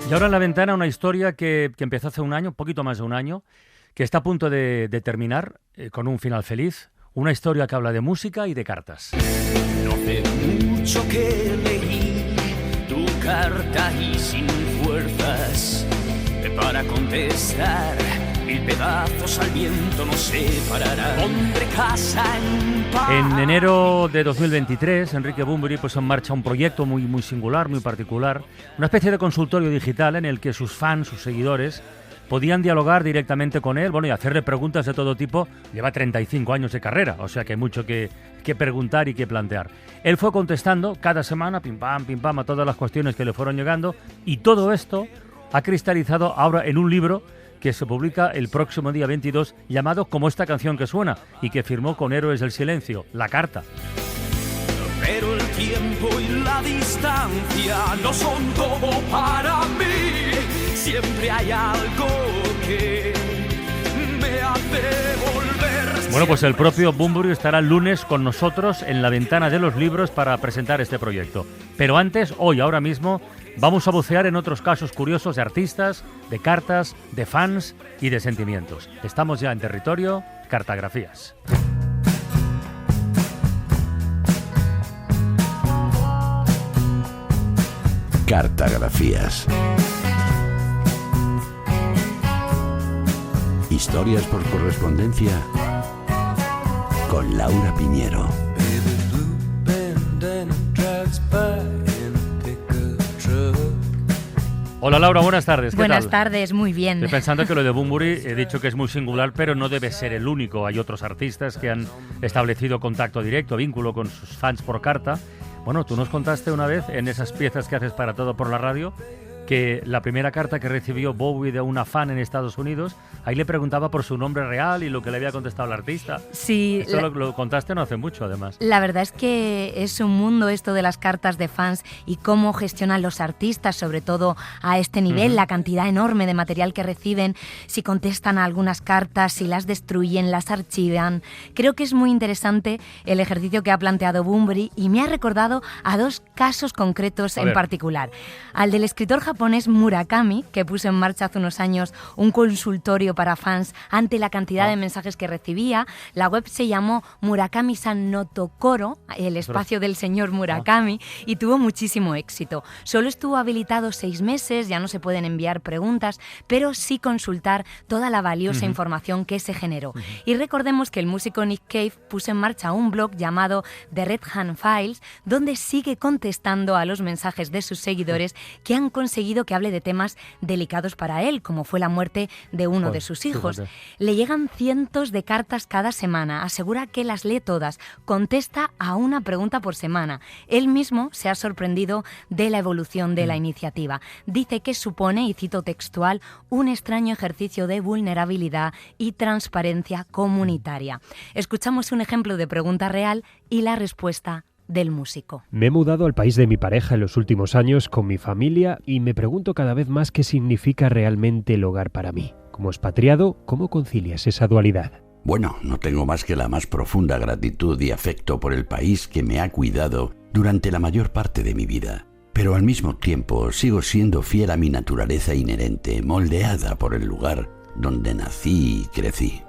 Y ahora en la ventana una historia que empezó hace un año, un poquito más de un año, que está a punto de terminar con un final feliz. Una historia que habla de música y de cartas. No hace mucho que leí tu carta y sin fuerzas para contestar. Mil pedazos al viento no separará. Pondré casa en paz. En enero de 2023, Enrique Bunbury puso en marcha un proyecto muy singular, muy particular. Una especie de consultorio digital en el que sus fans, sus seguidores, podían dialogar directamente con él, y hacerle preguntas de todo tipo. Lleva 35 años de carrera, o sea que hay mucho que preguntar y que plantear. Él fue contestando cada semana, pim pam, a todas las cuestiones que le fueron llegando, y todo esto ha cristalizado ahora en un libro que se publica el próximo día 22, llamado Como esta canción que suena, y que firmó con Héroes del Silencio, La Carta. Pero el tiempo y la distancia no son todo para mí. Siempre hay algo que me hace volver. Bueno, pues el propio Bunbury estará el lunes con nosotros en la ventana de los libros para presentar este proyecto. Pero antes, ahora mismo, vamos a bucear en otros casos curiosos de artistas, de cartas, de fans y de sentimientos. Estamos ya en territorio Cartagrafías. Cartagrafías. Historias por correspondencia con Laura Piñero. Hola Laura, buenas tardes. ¿Qué Buenas tal? tardes, muy bien. Estoy pensando que lo de Bunbury, he dicho que es muy singular, pero no debe ser el único. Hay otros artistas que han establecido contacto directo, vínculo con sus fans por carta. Bueno, tú nos contaste una vez en esas piezas que haces para Todo por la Radio que la primera carta que recibió Bowie de una fan en Estados Unidos, ahí le preguntaba por su nombre real y lo que le había contestado el artista. Sí. Esto lo contaste no hace mucho, además. La verdad es que es un mundo esto de las cartas de fans y cómo gestionan los artistas, sobre todo a este nivel, la cantidad enorme de material que reciben, si contestan a algunas cartas, si las destruyen, las archivan. Creo que es muy interesante el ejercicio que ha planteado Bunbury y me ha recordado a dos casos concretos en particular. Al del escritor japonés Murakami, que puso en marcha hace unos años un consultorio para fans ante la cantidad de mensajes que recibía. La web se llamó Murakami-san no Tokoro, el espacio del señor Murakami, y tuvo muchísimo éxito. Solo estuvo habilitado 6 meses, ya no se pueden enviar preguntas, pero sí consultar toda la valiosa información que se generó. Y recordemos que el músico Nick Cave puso en marcha un blog llamado The Red Hand Files, donde sigue contestando a los mensajes de sus seguidores que han conseguido que hable de temas delicados para él, como fue la muerte de uno de sus hijos. Fíjate. Le llegan cientos de cartas cada semana, asegura que las lee todas, contesta a una pregunta por semana. Él mismo se ha sorprendido de la evolución de la iniciativa. Dice que supone, y cito textual, un extraño ejercicio de vulnerabilidad y transparencia comunitaria. Escuchamos un ejemplo de pregunta real y la respuesta del músico. Me he mudado al país de mi pareja en los últimos años con mi familia y me pregunto cada vez más qué significa realmente el hogar para mí. Como expatriado, ¿cómo concilias esa dualidad? Bueno, no tengo más que la más profunda gratitud y afecto por el país que me ha cuidado durante la mayor parte de mi vida. Pero al mismo tiempo sigo siendo fiel a mi naturaleza inherente, moldeada por el lugar donde nací y crecí.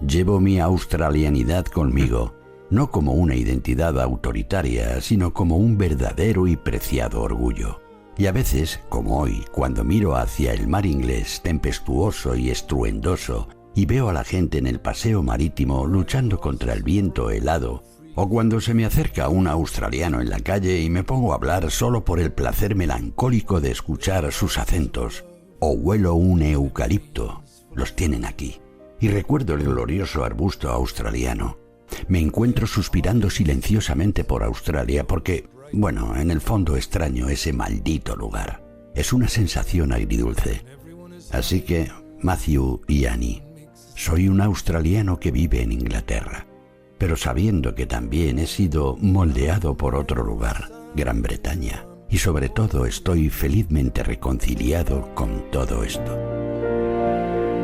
Llevo mi australianidad conmigo, no como una identidad autoritaria, sino como un verdadero y preciado orgullo. Y a veces, como hoy, cuando miro hacia el mar inglés tempestuoso y estruendoso y veo a la gente en el paseo marítimo luchando contra el viento helado, o cuando se me acerca un australiano en la calle y me pongo a hablar solo por el placer melancólico de escuchar sus acentos, o huelo un eucalipto, los tienen aquí, y recuerdo el glorioso arbusto australiano, me encuentro suspirando silenciosamente por Australia porque, bueno, en el fondo extraño ese maldito lugar. Es una sensación agridulce. Así que, Matthew y Annie, soy un australiano que vive en Inglaterra, pero sabiendo que también he sido moldeado por otro lugar, Gran Bretaña, y sobre todo estoy felizmente reconciliado con todo esto.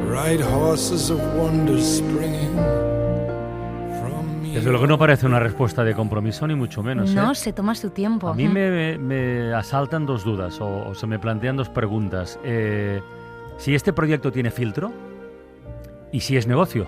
Ride horses of wonder springing. Desde luego no parece una respuesta de compromiso, ni mucho menos. No, se toma su tiempo. A mí me asaltan dos dudas, o se me plantean dos preguntas. Si este proyecto tiene filtro y si es negocio.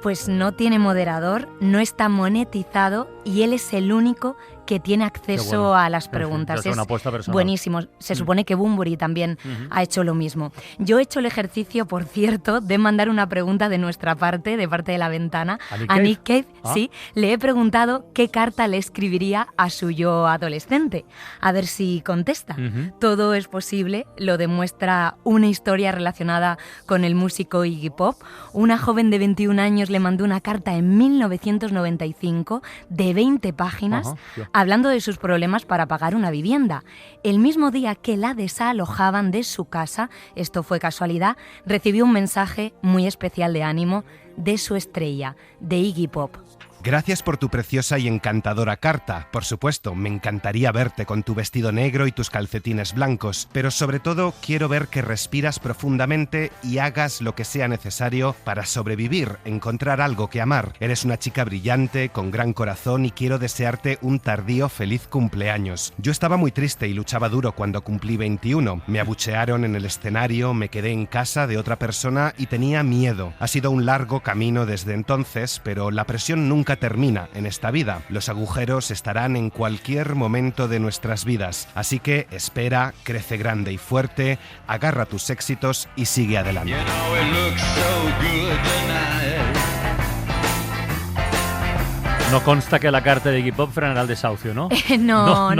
Pues no tiene moderador, no está monetizado y él es el único que tiene acceso a las preguntas. Es una apuesta personal. Buenísimo. Se supone que Bunbury también ha hecho lo mismo. Yo he hecho el ejercicio, por cierto, de mandar una pregunta de nuestra parte, de parte de La Ventana, a Nick Cave. Sí, le he preguntado qué carta le escribiría a su yo adolescente. A ver si contesta. Todo es posible, lo demuestra una historia relacionada con el músico Iggy Pop. Una joven de 21 años le mandó una carta en 1995 de 20 páginas hablando de sus problemas para pagar una vivienda. El mismo día que la desalojaban de su casa, esto fue casualidad, recibió un mensaje muy especial de ánimo de su estrella, de Iggy Pop. Gracias por tu preciosa y encantadora carta. Por supuesto, me encantaría verte con tu vestido negro y tus calcetines blancos, pero sobre todo quiero ver que respiras profundamente y hagas lo que sea necesario para sobrevivir, encontrar algo que amar. Eres una chica brillante, con gran corazón y quiero desearte un tardío feliz cumpleaños. Yo estaba muy triste y luchaba duro cuando cumplí 21. Me abuchearon en el escenario, me quedé en casa de otra persona y tenía miedo. Ha sido un largo camino desde entonces, pero la presión nunca termina en esta vida. Los agujeros estarán en cualquier momento de nuestras vidas. Así que espera, crece grande y fuerte, agarra tus éxitos y sigue adelante. No consta que la carta de Iggy Pop frenará el desahucio, ¿no? No,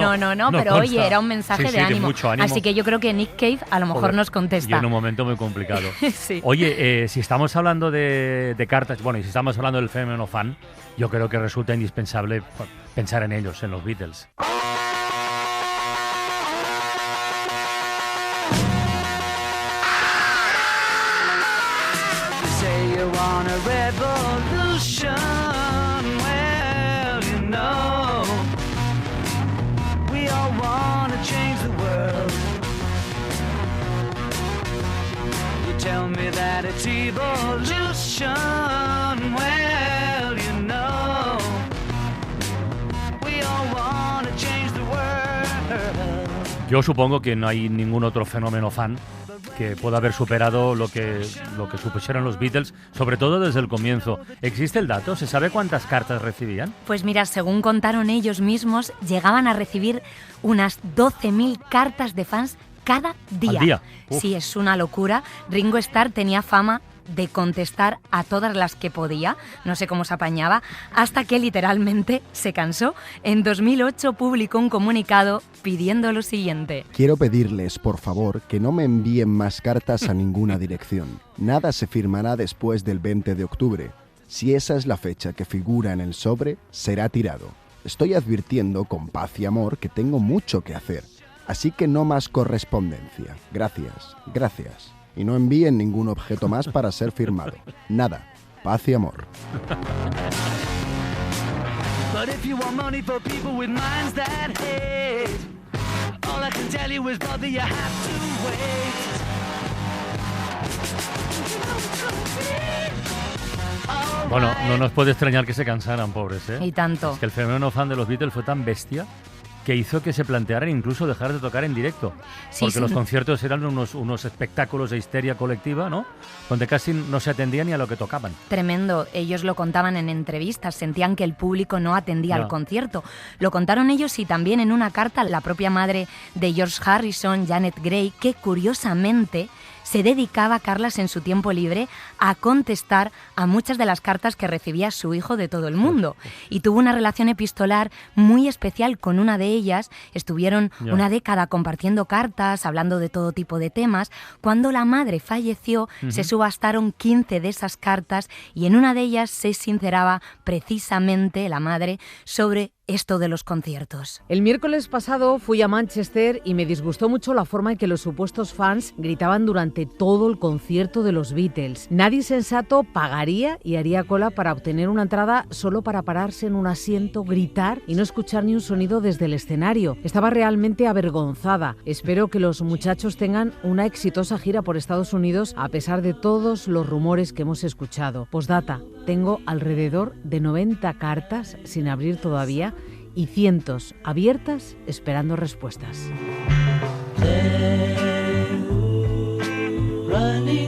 pero consta. oye, era un mensaje de ánimo. Mucho ánimo. Así que yo creo que Nick Cave a lo mejor nos contesta. Y en un momento muy complicado. Sí. Oye, si estamos hablando de cartas, bueno, y si estamos hablando del fenómeno fan, yo creo que resulta indispensable pensar en ellos, en los Beatles. Tell me that it's evolution. Well, you know, we all want to change the world. Yo supongo que no hay ningún otro fenómeno fan que pueda haber superado lo que supusieron los Beatles, sobre todo desde el comienzo. ¿Existe el dato? ¿Se sabe cuántas cartas recibían? Pues mira, según contaron ellos mismos, llegaban a recibir unas 12.000 cartas de fans cada día. ¿Al día? Sí, es una locura. Ringo Starr tenía fama de contestar a todas las que podía, no sé cómo se apañaba, hasta que literalmente se cansó. En 2008 publicó un comunicado pidiendo lo siguiente. Quiero pedirles, por favor, que no me envíen más cartas a ninguna dirección. Nada se firmará después del 20 de octubre. Si esa es la fecha que figura en el sobre, será tirado. Estoy advirtiendo con paz y amor que tengo mucho que hacer. Así que no más correspondencia. Gracias, gracias. Y no envíen ningún objeto más para ser firmado. Nada. Paz y amor. But if you want money for people with minds that hate, all I can tell you is, brother, you have to wait. Bueno, no nos puede extrañar que se cansaran, pobres, ¿eh? Y tanto. Es que el fenómeno fan de los Beatles fue tan bestia que hizo que se plantearan incluso dejar de tocar en directo. Sí, porque sí. Los conciertos eran unos espectáculos de histeria colectiva, ¿no? Donde casi no se atendía ni a lo que tocaban. Tremendo. Ellos lo contaban en entrevistas, sentían que el público no atendía al concierto. Lo contaron ellos y también en una carta la propia madre de George Harrison, Janet Gray, que curiosamente se dedicaba, Carlas, en su tiempo libre a contestar a muchas de las cartas que recibía su hijo de todo el mundo. Y tuvo una relación epistolar muy especial con una de ellas. Estuvieron una década compartiendo cartas, hablando de todo tipo de temas. Cuando la madre falleció, se subastaron 15 de esas cartas y en una de ellas se sinceraba precisamente la madre sobre esto de los conciertos. El miércoles pasado fui a Manchester y me disgustó mucho la forma en que los supuestos fans gritaban durante todo el concierto de los Beatles. Nadie sensato pagaría y haría cola para obtener una entrada solo para pararse en un asiento, gritar y no escuchar ni un sonido desde el escenario. Estaba realmente avergonzada. Espero que los muchachos tengan una exitosa gira por Estados Unidos a pesar de todos los rumores que hemos escuchado. Postdata, tengo alrededor de 90 cartas sin abrir todavía y cientos abiertas esperando respuestas.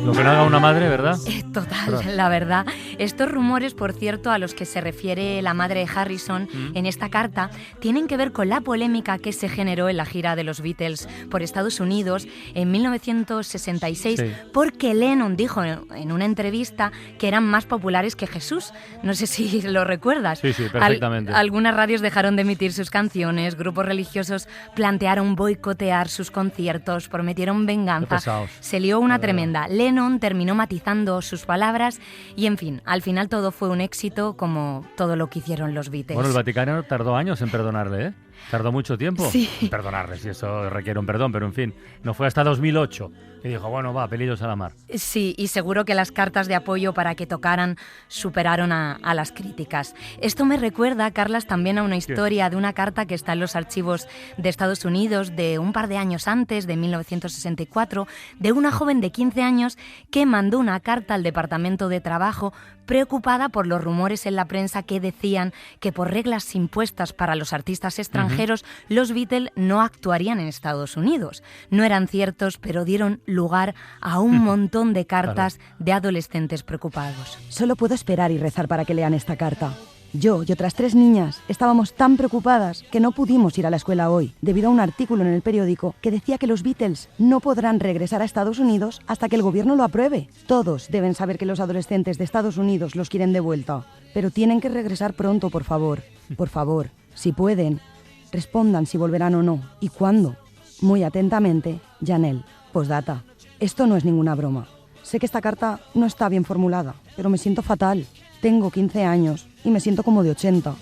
Lo que no haga una madre, ¿verdad? Total, la verdad. Estos rumores, por cierto, a los que se refiere la madre de Harrison en esta carta, tienen que ver con la polémica que se generó en la gira de los Beatles por Estados Unidos en 1966, porque Lennon dijo en una entrevista que eran más populares que Jesús. No sé si lo recuerdas. Sí, perfectamente. Algunas radios dejaron de emitir sus canciones, grupos religiosos plantearon boicotear sus conciertos, prometieron venganza. Se lió una tremenda. Lennon terminó matizando sus palabras y, en fin, al final todo fue un éxito como todo lo que hicieron los Beatles. Bueno, el Vaticano tardó años en perdonarle, ¿eh? Tardó mucho tiempo en perdonarle, si eso requiere un perdón, pero en fin, no fue hasta 2008 y dijo, bueno, va, pelillos a la mar. Sí, y seguro que las cartas de apoyo para que tocaran superaron a las críticas. Esto me recuerda, Carlas, también a una historia de una carta que está en los archivos de Estados Unidos de un par de años antes, de 1964, de una joven de 15 años que mandó una carta al Departamento de Trabajo preocupada por los rumores en la prensa que decían que por reglas impuestas para los artistas extranjeros, los Beatles no actuarían en Estados Unidos. No eran ciertos, pero dieron lugar a un montón de cartas de adolescentes preocupados. Solo puedo esperar y rezar para que lean esta carta. Yo y otras 3 niñas estábamos tan preocupadas que no pudimos ir a la escuela hoy, debido a un artículo en el periódico que decía que los Beatles no podrán regresar a Estados Unidos hasta que el gobierno lo apruebe. Todos deben saber que los adolescentes de Estados Unidos los quieren de vuelta, pero tienen que regresar pronto, por favor. Por favor, si pueden, respondan si volverán o no y cuándo. Muy atentamente, Janelle. Postdata. Esto no es ninguna broma. Sé que esta carta no está bien formulada, pero me siento fatal. Tengo 15 años y me siento como de 80.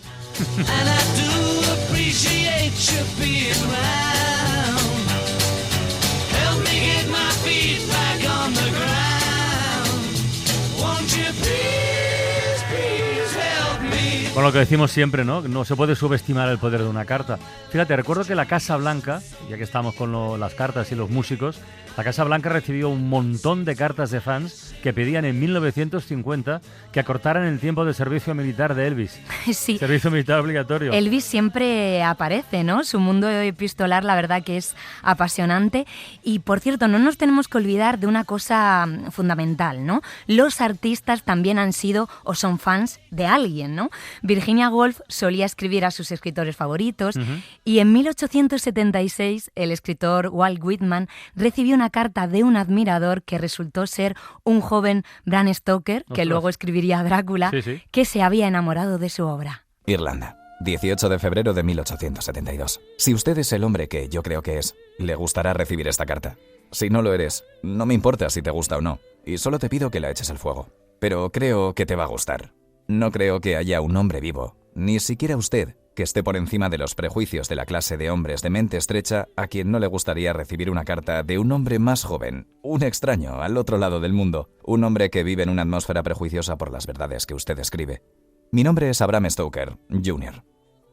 Con lo que decimos siempre, ¿no? No se puede subestimar el poder de una carta. Fíjate, recuerdo que la Casa Blanca, ya que estamos con las cartas y los músicos, la Casa Blanca recibió un montón de cartas de fans que pedían en 1950 que acortaran el tiempo de servicio militar de Elvis. Sí. Servicio militar obligatorio. Elvis siempre aparece, ¿no? Su mundo epistolar, la verdad que es apasionante. Y, por cierto, no nos tenemos que olvidar de una cosa fundamental, ¿no? Los artistas también han sido o son fans de alguien, ¿no? Virginia Woolf solía escribir a sus escritores favoritos y en 1876 el escritor Walt Whitman recibió una carta de un admirador que resultó ser un joven Bram Stoker, que luego escribiría Drácula, que se había enamorado de su obra. Irlanda, 18 de febrero de 1872. Si usted es el hombre que yo creo que es, le gustará recibir esta carta. Si no lo eres, no me importa si te gusta o no, y solo te pido que la eches al fuego. Pero creo que te va a gustar. No creo que haya un hombre vivo, ni siquiera usted, que esté por encima de los prejuicios de la clase de hombres de mente estrecha a quien no le gustaría recibir una carta de un hombre más joven, un extraño al otro lado del mundo, un hombre que vive en una atmósfera prejuiciosa por las verdades que usted escribe. Mi nombre es Bram Stoker, Jr.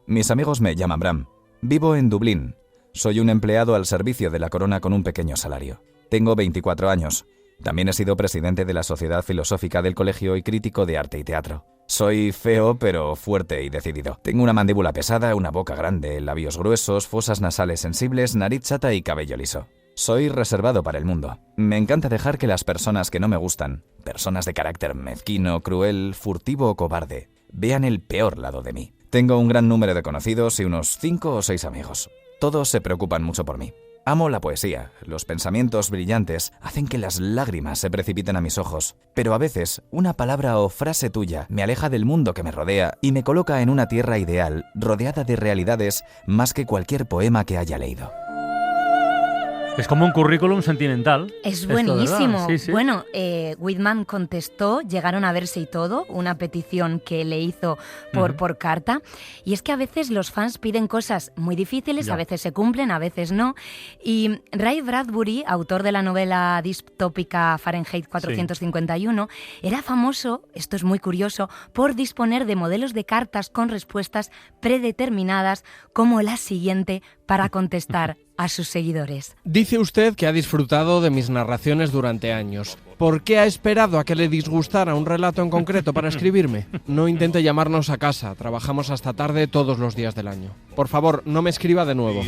Mis amigos me llaman Bram. Vivo en Dublín. Soy un empleado al servicio de la corona con un pequeño salario. Tengo 24 años. También he sido presidente de la Sociedad Filosófica del Colegio y crítico de arte y teatro. Soy feo, pero fuerte y decidido. Tengo una mandíbula pesada, una boca grande, labios gruesos, fosas nasales sensibles, nariz chata y cabello liso. Soy reservado para el mundo. Me encanta dejar que las personas que no me gustan, personas de carácter mezquino, cruel, furtivo o cobarde, vean el peor lado de mí. Tengo un gran número de conocidos y unos 5 o 6 amigos. Todos se preocupan mucho por mí. Amo la poesía, los pensamientos brillantes hacen que las lágrimas se precipiten a mis ojos, pero a veces una palabra o frase tuya me aleja del mundo que me rodea y me coloca en una tierra ideal, rodeada de realidades más que cualquier poema que haya leído. Es como un currículum sentimental. Es buenísimo. Sí, sí. Bueno, Whitman contestó, llegaron a verse y todo, una petición que le hizo por carta. Y es que a veces los fans piden cosas muy difíciles, a veces se cumplen, a veces no. Y Ray Bradbury, autor de la novela distópica Fahrenheit 451, era famoso, esto es muy curioso, por disponer de modelos de cartas con respuestas predeterminadas como la siguiente para contestar a sus seguidores. Dice usted que ha disfrutado de mis narraciones durante años. ¿Por qué ha esperado a que le disgustara un relato en concreto para escribirme? No intente llamarnos a casa, trabajamos hasta tarde todos los días del año. Por favor, no me escriba de nuevo.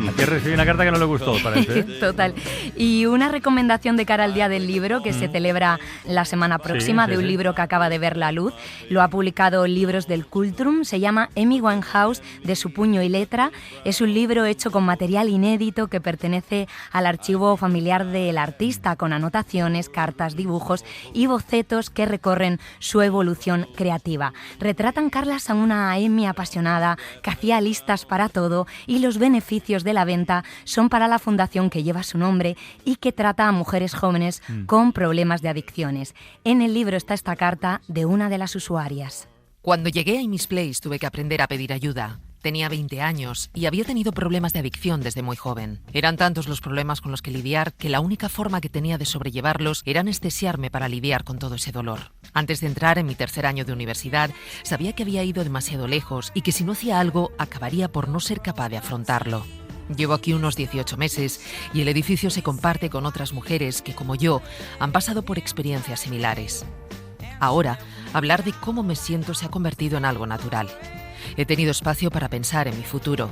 Aquí recibí una carta que no le gustó, parece. Total. Y una recomendación de cara al Día del Libro, que se celebra la semana próxima, de un libro que acaba de ver la luz. Lo ha publicado Libros del Cultrum, se llama Amy Winehouse, de su puño y letra. Es un libro hecho con material inédito que pertenece al archivo familiar del artista, con anotaciones, cartas, dibujos y bocetos que recorren su evolución creativa. Retratan, Carlas, a una Amy apasionada que hacía listas para todo, y los beneficios de la venta son para la fundación que lleva su nombre y que trata a mujeres jóvenes con problemas de adicciones. En el libro está esta carta de una de las usuarias. Cuando llegué a Amy's Place tuve que aprender a pedir ayuda. Tenía 20 años y había tenido problemas de adicción desde muy joven. Eran tantos los problemas con los que lidiar que la única forma que tenía de sobrellevarlos era anestesiarme para lidiar con todo ese dolor. Antes de entrar en mi tercer año de universidad, sabía que había ido demasiado lejos y que si no hacía algo, acabaría por no ser capaz de afrontarlo. Llevo aquí unos 18 meses y el edificio se comparte con otras mujeres que, como yo, han pasado por experiencias similares. Ahora, hablar de cómo me siento se ha convertido en algo natural. He tenido espacio para pensar en mi futuro.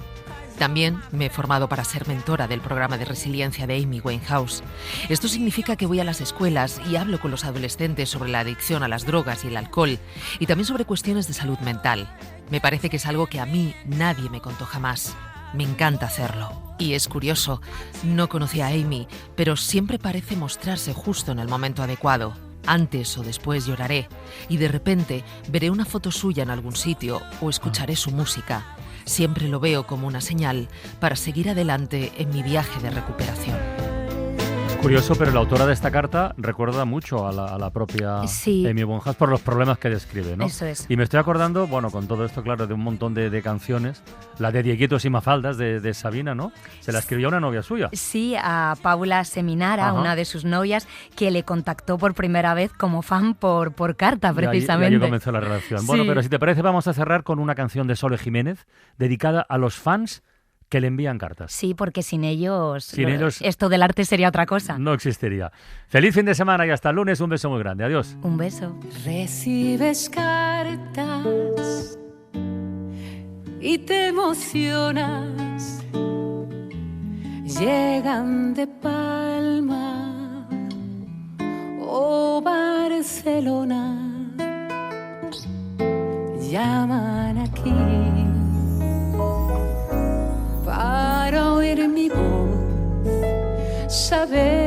También me he formado para ser mentora del programa de resiliencia de Amy Winehouse. Esto significa que voy a las escuelas y hablo con los adolescentes sobre la adicción a las drogas y el alcohol, y también sobre cuestiones de salud mental. Me parece que es algo que a mí nadie me contó jamás. Me encanta hacerlo. Y es curioso, no conocí a Amy, pero siempre parece mostrarse justo en el momento adecuado. Antes o después lloraré y de repente veré una foto suya en algún sitio o escucharé su música. Siempre lo veo como una señal para seguir adelante en mi viaje de recuperación. Curioso, pero la autora de esta carta recuerda mucho a la propia Amy Winehouse por los problemas que describe, ¿no? Eso es. Y me estoy acordando, bueno, con todo esto, claro, de un montón de canciones. La de Dieguitos y Mafaldas de Sabina, ¿no? Se la escribió a una novia suya. Sí, a Paula Seminara, una de sus novias, que le contactó por primera vez como fan por carta, precisamente. Y ahí comenzó la relación. Sí. Bueno, pero si te parece, vamos a cerrar con una canción de Sole Jiménez dedicada a los fans que le envían cartas. Sí, porque sin ellos esto del arte sería otra cosa. No existiría. Feliz fin de semana y hasta el lunes. Un beso muy grande. Adiós. Un beso. Recibes cartas y te emocionas. Llegan de Palma o Barcelona. Llaman aquí para oír mi voz, saber